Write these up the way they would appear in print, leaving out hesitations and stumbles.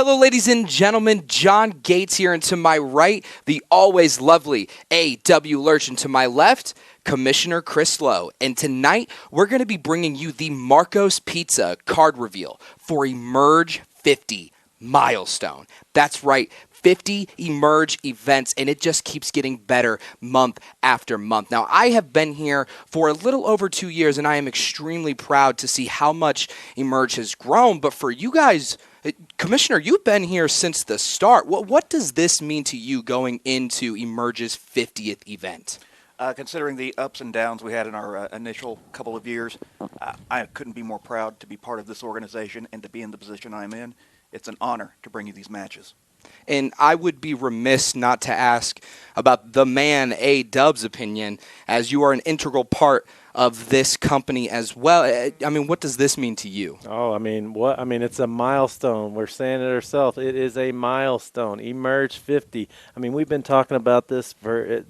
Hello, ladies and gentlemen. John Gates here, and to my right, the always lovely A.W. Lurch, and to my left, Commissioner Chris Lowe. And tonight, we're going to be bringing you the Marco's Pizza card reveal for Emerge 50 Milestone. That's right, 50 Emerge events, and it just keeps getting better month after month. Now, I have been here for a little over 2 years, and I am extremely proud to see how much Emerge has grown. But for you guys, Commissioner, you've been here since the start. What does this mean to you going into Emerge's 50th event? Considering the ups and downs we had in our initial couple of years, I couldn't be more proud to be part of this organization and to be in the position I'm in. It's an honor to bring you these matches. And I would be remiss not to ask about the man, A-Dub's opinion, as you are an integral part of this company as well. I mean, what does this mean to you? Oh, I mean, it's a milestone. We're saying it ourselves. It is a milestone. Emerge 50. I mean, we've been talking about this for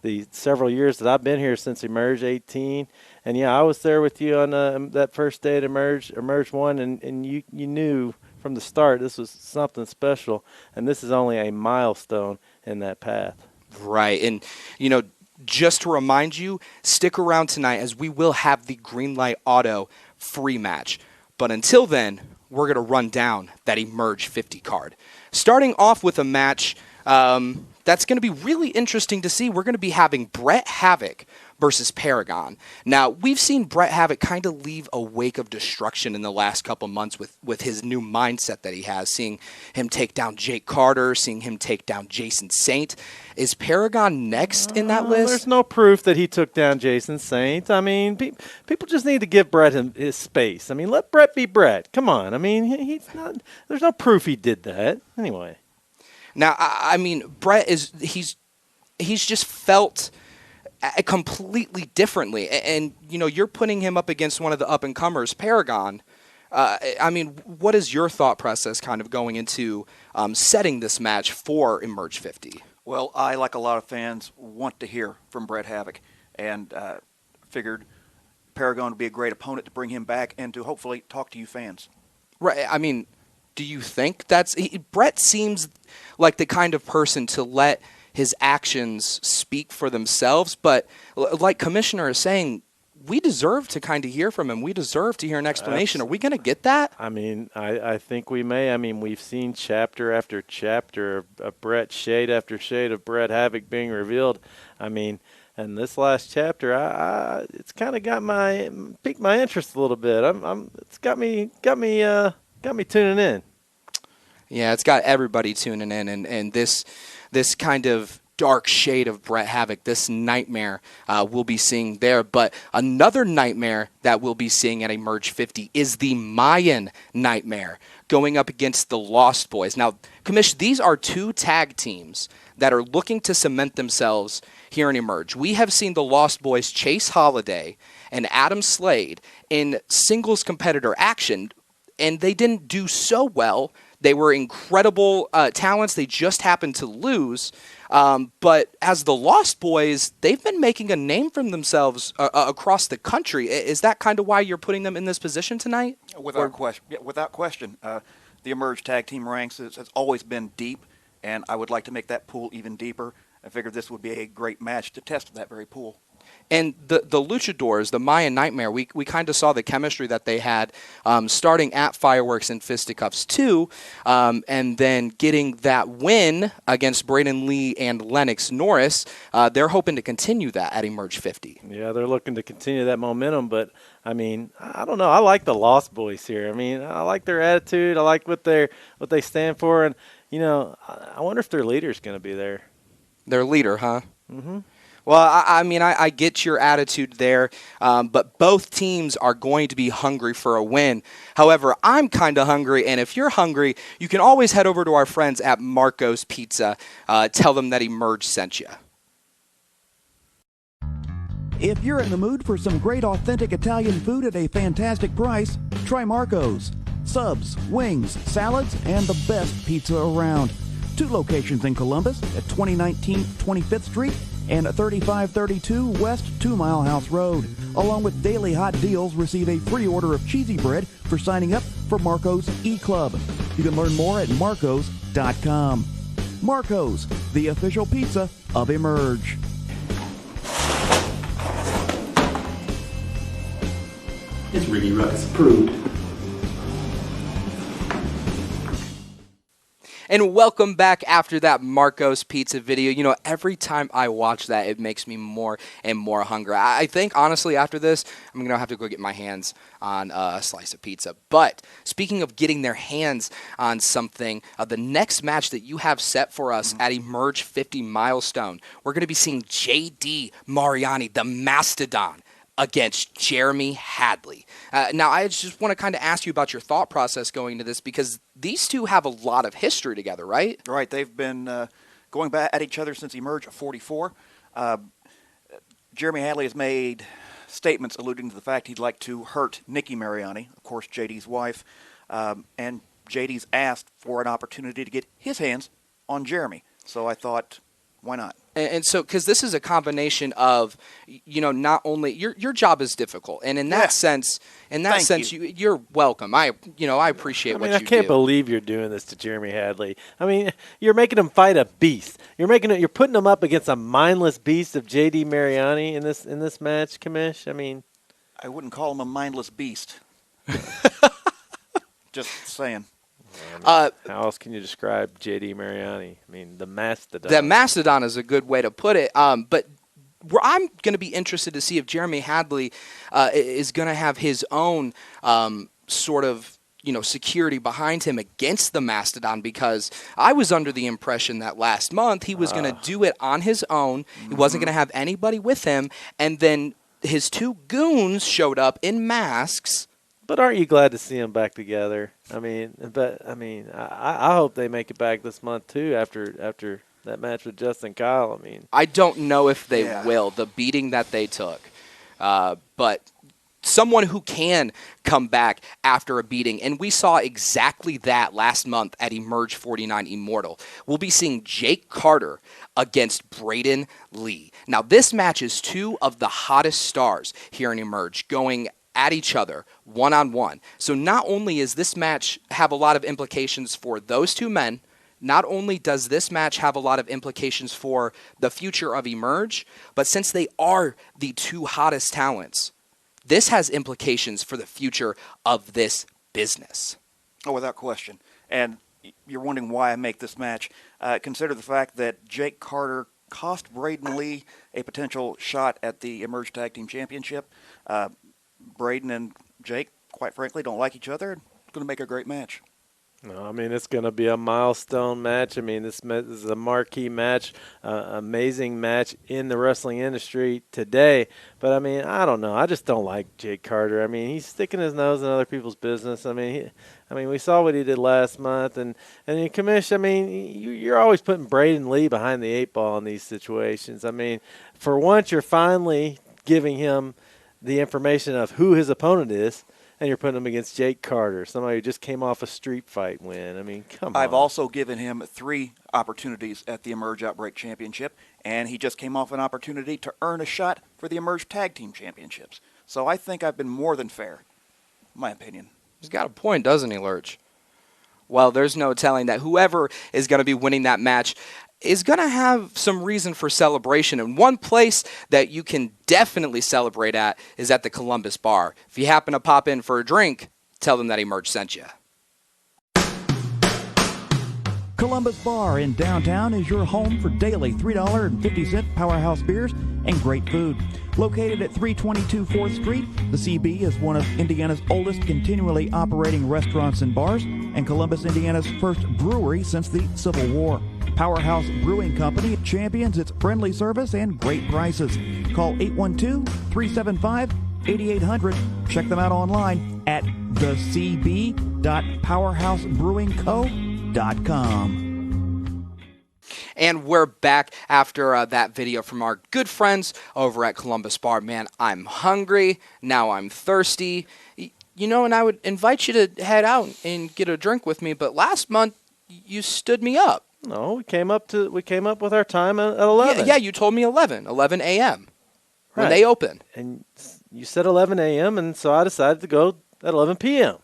the several years that I've been here, since Emerge 18. And, yeah, I was there with you on that first day at Emerge 1, and you knew from the start this was something special, and this is only a milestone in that path. Right, and, you know, just to remind you, stick around tonight as we will have the Greenlight Auto free match. But until then, we're going to run down that Emerge 50 card. Starting off with a match that's going to be really interesting to see. We're going to be having Bret Havoc versus Paragon. Now, we've seen Bret Havoc kind of leave a wake of destruction in the last couple months with his new mindset that he has, seeing him take down Jake Carter, seeing him take down Jason Saint. Is Paragon next in that list? There's no proof that he took down Jason Saint. I mean, people just need to give Bret his space. I mean, let Bret be Bret. Come on. I mean, he's not. There's no proof he did that. Anyway. Now, I mean, Bret he's just felt completely differently, and you know, you're putting him up against one of the up-and-comers, Paragon. I mean, what is your thought process kind of going into setting this match for Emerge 50? Well, I, like a lot of fans, want to hear from Bret Havoc, and figured Paragon would be a great opponent to bring him back and to hopefully talk to you fans. Right. I mean, do you think Bret seems like the kind of person to let his actions speak for themselves, but like Commissioner is saying, we deserve to kind of hear from him. We deserve to hear an explanation. Are we going to get that? I mean, I think we may. I mean, we've seen chapter after chapter of Bret, shade after shade of Bret Havoc being revealed. I mean, and this last chapter, it's kind of piqued my interest a little bit. It's got me tuning in. Yeah, it's got everybody tuning in, and this kind of dark shade of Bret Havoc, this nightmare we'll be seeing there. But another nightmare that we'll be seeing at Emerge 50 is the Mayan Nightmare going up against the Lost Boys. Now, Commish, these are two tag teams that are looking to cement themselves here in Emerge. We have seen the Lost Boys, Chase Holiday and Adam Slade, in singles competitor action, and they didn't do so well. They were incredible talents. They just happened to lose. But as the Lost Boys, they've been making a name for themselves across the country. Is that kind of why you're putting them in this position tonight? Without question. The Emerge tag team ranks has always been deep, and I would like to make that pool even deeper. I figured this would be a great match to test that very pool. And the Luchadors, the Mayan Nightmare, we kind of saw the chemistry that they had starting at Fireworks and Fisticuffs 2, and then getting that win against Braden Lee and Lennox Norris. They're hoping to continue that at Emerge 50. Yeah, they're looking to continue that momentum, but I mean, I don't know. I like the Lost Boys here. I mean, I like their attitude. I like what they stand for, and you know, I wonder if their leader's going to be there. Their leader, huh? Mm-hmm. Well, I mean, I get your attitude there, but both teams are going to be hungry for a win. However, I'm kind of hungry, and if you're hungry, you can always head over to our friends at Marco's Pizza. Tell them that Emerge sent you. If you're in the mood for some great authentic Italian food at a fantastic price, try Marco's. Subs, wings, salads, and the best pizza around. 2 locations in Columbus at 2019 25th Street and 3532 West 2 Mile House Road. Along with daily hot deals, receive a free order of cheesy bread for signing up for Marco's E-Club. You can learn more at marcos.com. Marco's, the official pizza of Emerge. It's Ricky Ruckus approved. And welcome back after that Marco's Pizza video. You know, every time I watch that, it makes me more and more hungry. I think, honestly, after this, I'm going to have to go get my hands on a slice of pizza. But speaking of getting their hands on something, the next match that you have set for us at Emerge 50 Milestone, we're going to be seeing J.D. Mariani, the Mastodon, against Jeremy Hadley. Now, I just want to kind of ask you about your thought process going into this, because these two have a lot of history together, right? Right. They've been going back at each other since Emerge 44. Jeremy Hadley has made statements alluding to the fact he'd like to hurt Nikki Mariani, of course, JD's wife, and JD's asked for an opportunity to get his hands on Jeremy. So I thought, why not? And so, because this is a combination of, you know, not only your job is difficult, and in that sense, you're welcome. I appreciate what you do. I can't believe you're doing this to Jeremy Hadley. I mean, you're making him fight a beast. You're putting him up against a mindless beast of J.D. Mariani in this match, Kamish. I mean, I wouldn't call him a mindless beast. Just saying. How else can you describe J.D. Mariani? I mean, the Mastodon. The Mastodon is a good way to put it. But where I'm going to be interested to see if Jeremy Hadley is going to have his own sort of, you know, security behind him against the Mastodon, because I was under the impression that last month he was going to do it on his own. He wasn't going to have anybody with him, and then his two goons showed up in masks. But aren't you glad to see them back together? I hope they make it back this month too after that match with Justin Kyle. I mean, I don't know if they will. The beating that they took, but someone who can come back after a beating, and we saw exactly that last month at Emerge 49 Immortal. We'll be seeing Jake Carter against Braden Lee. Now, this match is two of the hottest stars here in Emerge going at each other one-on-one. So not only is this match have a lot of implications for those two men, not only does this match have a lot of implications for the future of Emerge, but since they are the two hottest talents, this has implications for the future of this business. Oh, without question. And you're wondering why I make this match. Consider the fact that Jake Carter cost Braden Lee a potential shot at the Emerge Tag Team Championship. Braden and Jake, quite frankly, don't like each other. It's going to make a great match. No, I mean, it's going to be a milestone match. I mean, this is a marquee match, amazing match in the wrestling industry today. But, I mean, I don't know. I just don't like Jake Carter. I mean, he's sticking his nose in other people's business. I mean, we saw what he did last month. And Kamish, I mean, you're always putting Braden Lee behind the eight ball in these situations. I mean, for once, you're finally giving him the information of who his opponent is, and you're putting him against Jake Carter, somebody who just came off a street fight win. I mean, come on. I've also given him 3 opportunities at the Emerge Outbreak Championship, and he just came off an opportunity to earn a shot for the Emerge Tag Team Championships. So I think I've been more than fair, in my opinion. He's got a point, doesn't he, Lurch? Well, there's no telling that whoever is going to be winning that match is going to have some reason for celebration. And one place that you can definitely celebrate at is at the Columbus Bar. If you happen to pop in for a drink, tell them that Emerge sent you. Columbus Bar in downtown is your home for daily $3.50 powerhouse beers and great food. Located at 322 4th Street, the CB is one of Indiana's oldest continually operating restaurants and bars, and Columbus, Indiana's first brewery since the Civil War. Powerhouse Brewing Company champions its friendly service and great prices. Call 812-375-8800. Check them out online at thecb.powerhousebrewingco.com. And we're back after that video from our good friends over at Columbus Bar. Man, I'm hungry. Now I'm thirsty. You know, and I would invite you to head out and get a drink with me, but last month you stood me up. No, we came up with our time at 11. Yeah, you told me 11 a.m. when Right. they open. And you said 11 a.m., and so I decided to go at 11 p.m.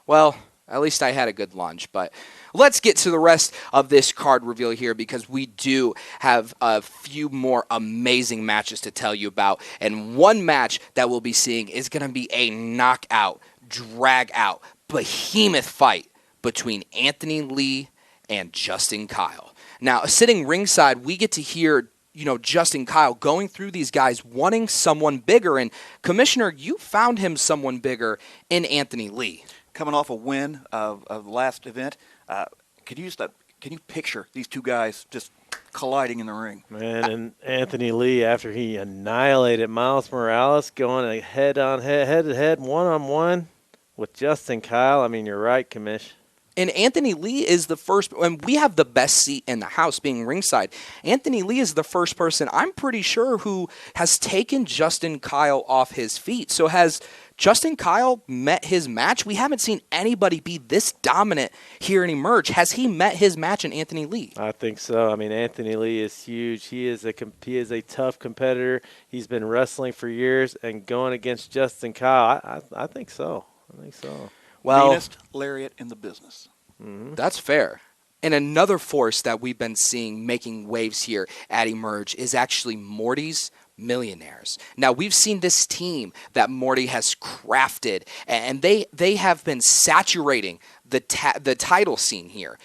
Well, at least I had a good lunch, but let's get to the rest of this card reveal here because we do have a few more amazing matches to tell you about. And one match that we'll be seeing is going to be a knockout, drag-out, behemoth fight between Anthony Lee and Justin Kyle. Now, sitting ringside, we get to hear Justin Kyle going through these guys wanting someone bigger. And, Commissioner, you found him someone bigger in Anthony Lee. Coming off a win of the last event, can you picture these two guys just colliding in the ring? Man, and Anthony Lee, after he annihilated Miles Morales, going head-to-head, one-on-one with Justin Kyle. I mean, you're right, Commish. And Anthony Lee is the first, and we have the best seat in the house being ringside. Anthony Lee is the first person, I'm pretty sure, who has taken Justin Kyle off his feet. So has Justin Kyle met his match? We haven't seen anybody be this dominant here in Emerge. Has he met his match in Anthony Lee? I think so. I mean, Anthony Lee is huge. He is a tough competitor. He's been wrestling for years, and going against Justin Kyle, I think so. Well, meanest lariat in the business. That's fair. And another force that we've been seeing making waves here at Emerge is actually Morty's Millionaires. Now, we've seen this team that Morty has crafted, and they have been saturating the title scene here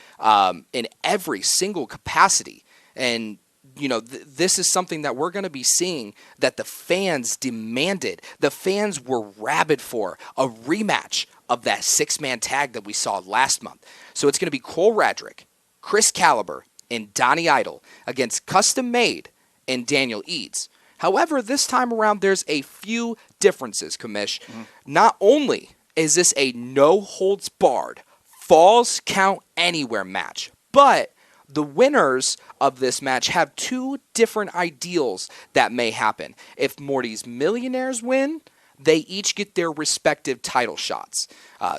in every single capacity. And this is something that we're going to be seeing that the fans demanded. The fans were rabid for a rematch of that six-man tag that we saw last month. So it's going to be Cole Radrick, Chris Caliber, and Donnie Idol against Custom Made and Daniel Eads. However, this time around, there's a few differences, Commish. Not only is this a no-holds-barred, falls count anywhere match, but the winners of this match have two different ideals that may happen. If Morty's Millionaires win, they each get their respective title shots.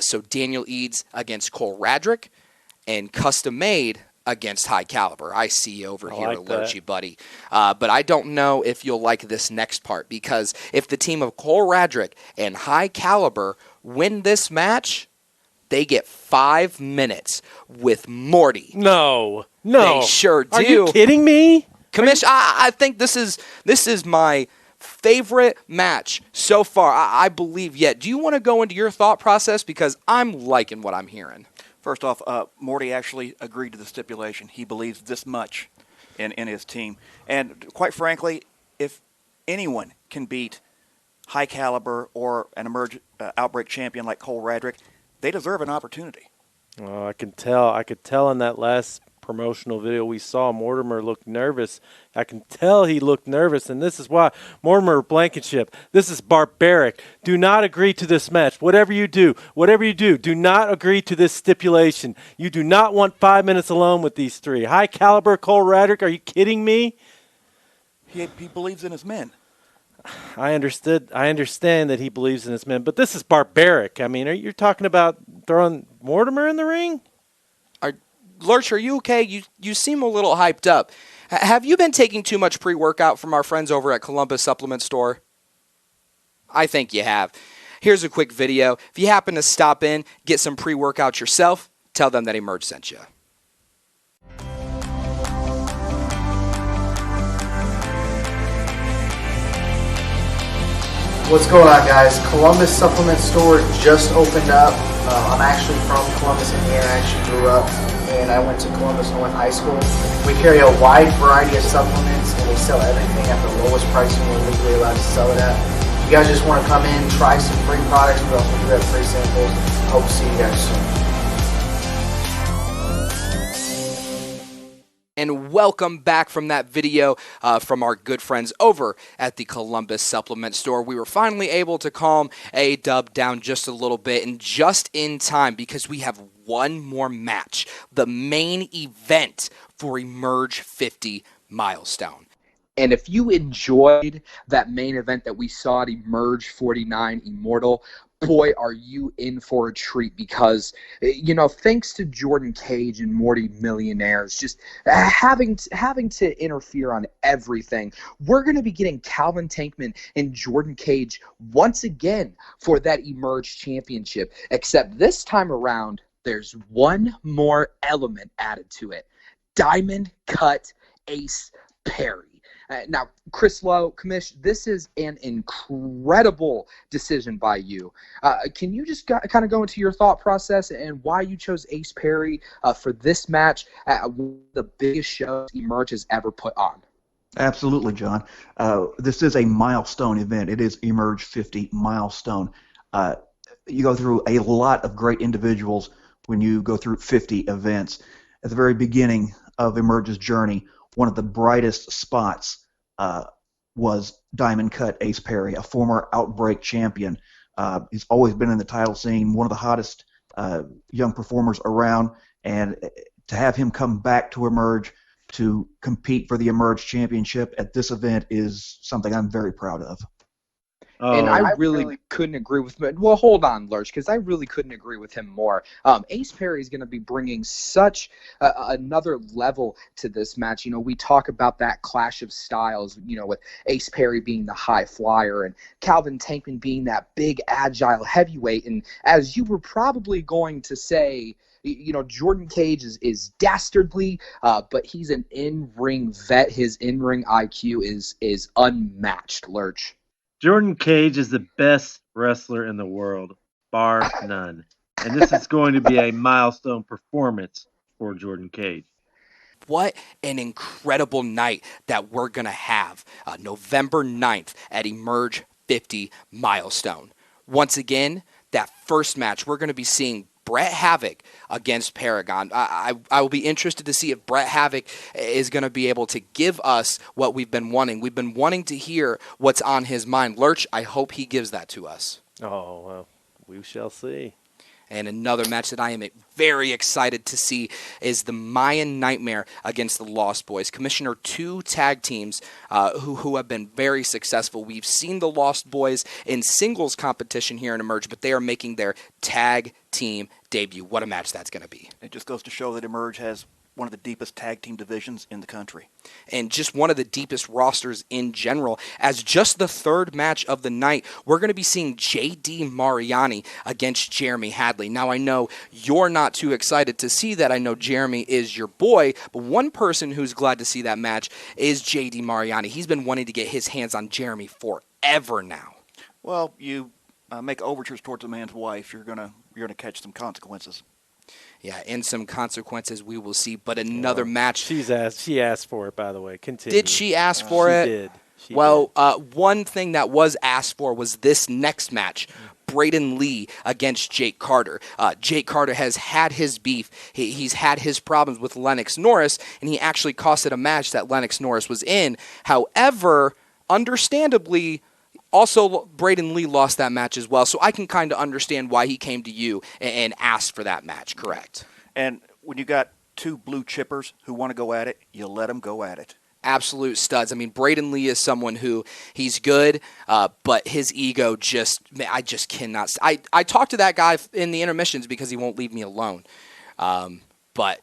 So Daniel Eads against Cole Radrick and Custom Made against High Caliber. I see you over here, Allergy buddy. But I don't know if you'll like this next part, because if the team of Cole Radrick and High Caliber win this match, they get 5 minutes with Morty. No. They sure do. Are you kidding me? Commish, I think this is my favorite match so far, I believe, yet. Do you want to go into your thought process? Because I'm liking what I'm hearing. First off, Morty actually agreed to the stipulation. He believes this much in his team. And quite frankly, if anyone can beat High Caliber or an Emerge Outbreak champion like Cole Radrick, they deserve an opportunity. Oh, I could tell in that last promotional video we saw, Mortimer looked nervous. I can tell he looked nervous, and this is why. Mortimer Blankenship, this is barbaric. Do not agree to this match. Whatever you do, do not agree to this stipulation. You do not want 5 minutes alone with these three. High Caliber, Cole Radrick, are you kidding me? He believes in his men. I understand that he believes in his men, but this is barbaric. I mean, you're talking about throwing Mortimer in the ring? Lurch, are you okay? You seem a little hyped up. Have you been taking too much pre-workout from our friends over at Columbus Supplement Store? I think you have. Here's a quick video. If you happen to stop in, get some pre-workout yourself, tell them that Emerge sent you. What's going on, guys? Columbus Supplement Store just opened up. I'm actually from Columbus, Indiana. I actually grew up, and I went to Columbus and went to high school. We carry a wide variety of supplements, and we sell everything at the lowest pricing we're legally allowed to sell it at. If you guys just want to come in, try some free products, we also do have free samples. Hope to see you guys soon. And welcome back from that video from our good friends over at the Columbus Supplement Store. We were finally able to calm A-Dub down just a little bit, and just in time, because we have one more match, the main event for Emerge 50 Milestone. And if you enjoyed that main event that we saw at Emerge 49 Immortal, boy, are you in for a treat because, thanks to Jordan Cage and Morty Millionaires just having to interfere on everything, we're going to be getting Calvin Tankman and Jordan Cage once again for that Emerge Championship, except this time around, there's one more element added to it. Diamond Cut Ace Perry. Now, Chris Lowe, Commish, this is an incredible decision by you. Can you just kind of go into your thought process and why you chose Ace Perry for this match at one of the biggest shows Emerge has ever put on? Absolutely, John. This is a milestone event. It is Emerge 50 milestone. You go through a lot of great individuals when you go through 50 events. At the very beginning of Emerge's journey, one of the brightest spots was Diamond Cut Ace Perry, a former Outbreak champion. He's always been in the title scene, one of the hottest young performers around, and to have him come back to Emerge to compete for the Emerge Championship at this event is something I'm very proud of. And I really couldn't agree with him. Well, hold on, Lurch, because I really couldn't agree with him more. Ace Perry is going to be bringing such another level to this match. We talk about that clash of styles, with Ace Perry being the high flyer and Calvin Tankman being that big, agile heavyweight. And as you were probably going to say, Jordan Cage is dastardly, but he's an in-ring vet. His in-ring IQ is unmatched, Lurch. Jordan Cage is the best wrestler in the world, bar none. And this is going to be a milestone performance for Jordan Cage. What an incredible night that we're going to have November 9th at Emerge 50 Milestone. Once again, that first match, we're going to be seeing Brett Havoc against Paragon. I will be interested to see if Brett Havoc is going to be able to give us what we've been wanting. We've been wanting to hear what's on his mind. Lurch, I hope he gives that to us. Oh, well, we shall see. And another match that I am very excited to see is the Mayan Nightmare against the Lost Boys. Commissioner, two tag teams who have been very successful. We've seen the Lost Boys in singles competition here in Emerge, but they are making their tag team debut. What a match that's going to be. It just goes to show that Emerge has one of the deepest tag team divisions in the country. And just one of the deepest rosters in general. As just the third match of the night, we're going to be seeing J.D. Mariani against Jeremy Hadley. Now, I know you're not too excited to see that. I know Jeremy is your boy, but one person who's glad to see that match is J.D. Mariani. He's been wanting to get his hands on Jeremy forever now. Well, you make overtures towards a man's wife, you're gonna catch some consequences. Yeah, and some consequences we will see, but another match. She asked for it, by the way. Continue. Did she ask for it? She did. She did. One thing that was asked for was this next match, Braden Lee against Jake Carter. Jake Carter has had his beef. He's had his problems with Lennox Norris, and he actually costed a match that Lennox Norris was in. However, understandably, also, Braden Lee lost that match as well, so I can kind of understand why he came to you and asked for that match, correct? And when you got two blue chippers who want to go at it, you let them go at it. Absolute studs. I mean, Braden Lee is someone who, he's good, but his ego I just cannot. I talk to that guy in the intermissions because he won't leave me alone. But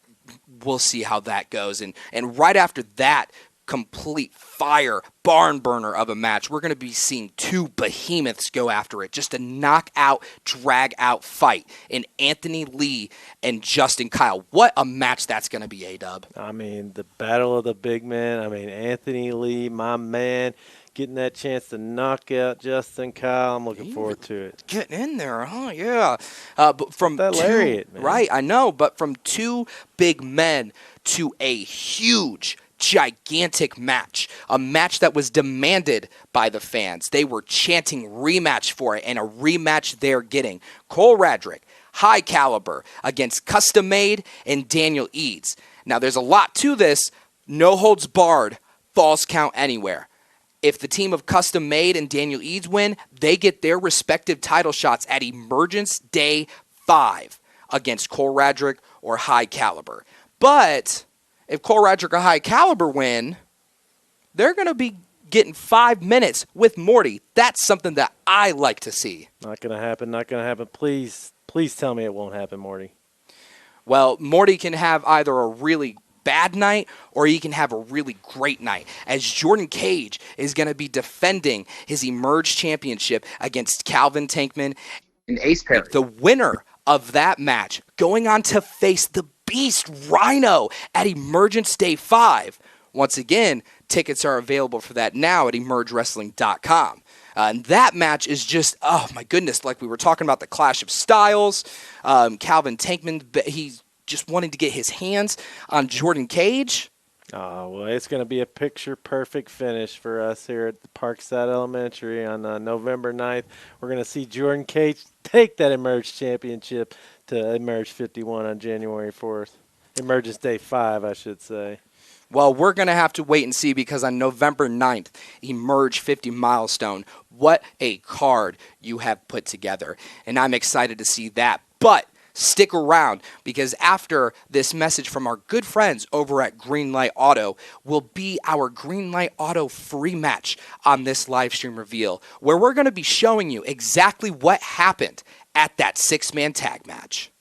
we'll see how that goes. And right after that, complete fire barn burner of a match, we're going to be seeing two behemoths go after it. Just a knockout, drag out fight in Anthony Lee and Justin Kyle. What a match that's going to be, A-Dub. I mean, the battle of the big men. I mean, Anthony Lee, my man, getting that chance to knock out Justin Kyle. I'm looking forward to it. Getting in there, huh? Yeah. But from that lariat, man. Right, I know. But from two big men to a huge, gigantic match, a match that was demanded by the fans. They were chanting rematch for it, and a rematch they're getting. Cole Radrick, High Caliber, against Custom Made and Daniel Eads. Now, there's a lot to this. No holds barred, falls count anywhere. If the team of Custom Made and Daniel Eads win, they get their respective title shots at Emergence Day 5 against Cole Radrick or High Caliber. But if Cole Radrick or High Caliber win, they're going to be getting 5 minutes with Morty. That's something that I like to see. Not going to happen. Not going to happen. Please tell me it won't happen, Morty. Well, Morty can have either a really bad night or he can have a really great night, as Jordan Cage is going to be defending his Emerge Championship against Calvin Tankman. And Ace Perry. The winner of that match going on to face the Beast Rhino at Emergence Day 5. Once again, tickets are available for that now at emergewrestling.com. And that match is just, oh my goodness, like we were talking about the Clash of Styles. Calvin Tankman, he's just wanting to get his hands on Jordan Cage. Oh, well, it's going to be a picture-perfect finish for us here at the Parkside Elementary on November 9th. We're going to see Jordan Cage take that Emerge Championship to Emerge 51 on January 4th. Emergence Day 5, I should say. Well, we're going to have to wait and see, because on November 9th, Emerge 50 Milestone, what a card you have put together. And I'm excited to see that. But stick around, because after this message from our good friends over at Greenlight Auto will be our Greenlight Auto free match on this live stream reveal, where we're going to be showing you exactly what happened at that 6-man tag match.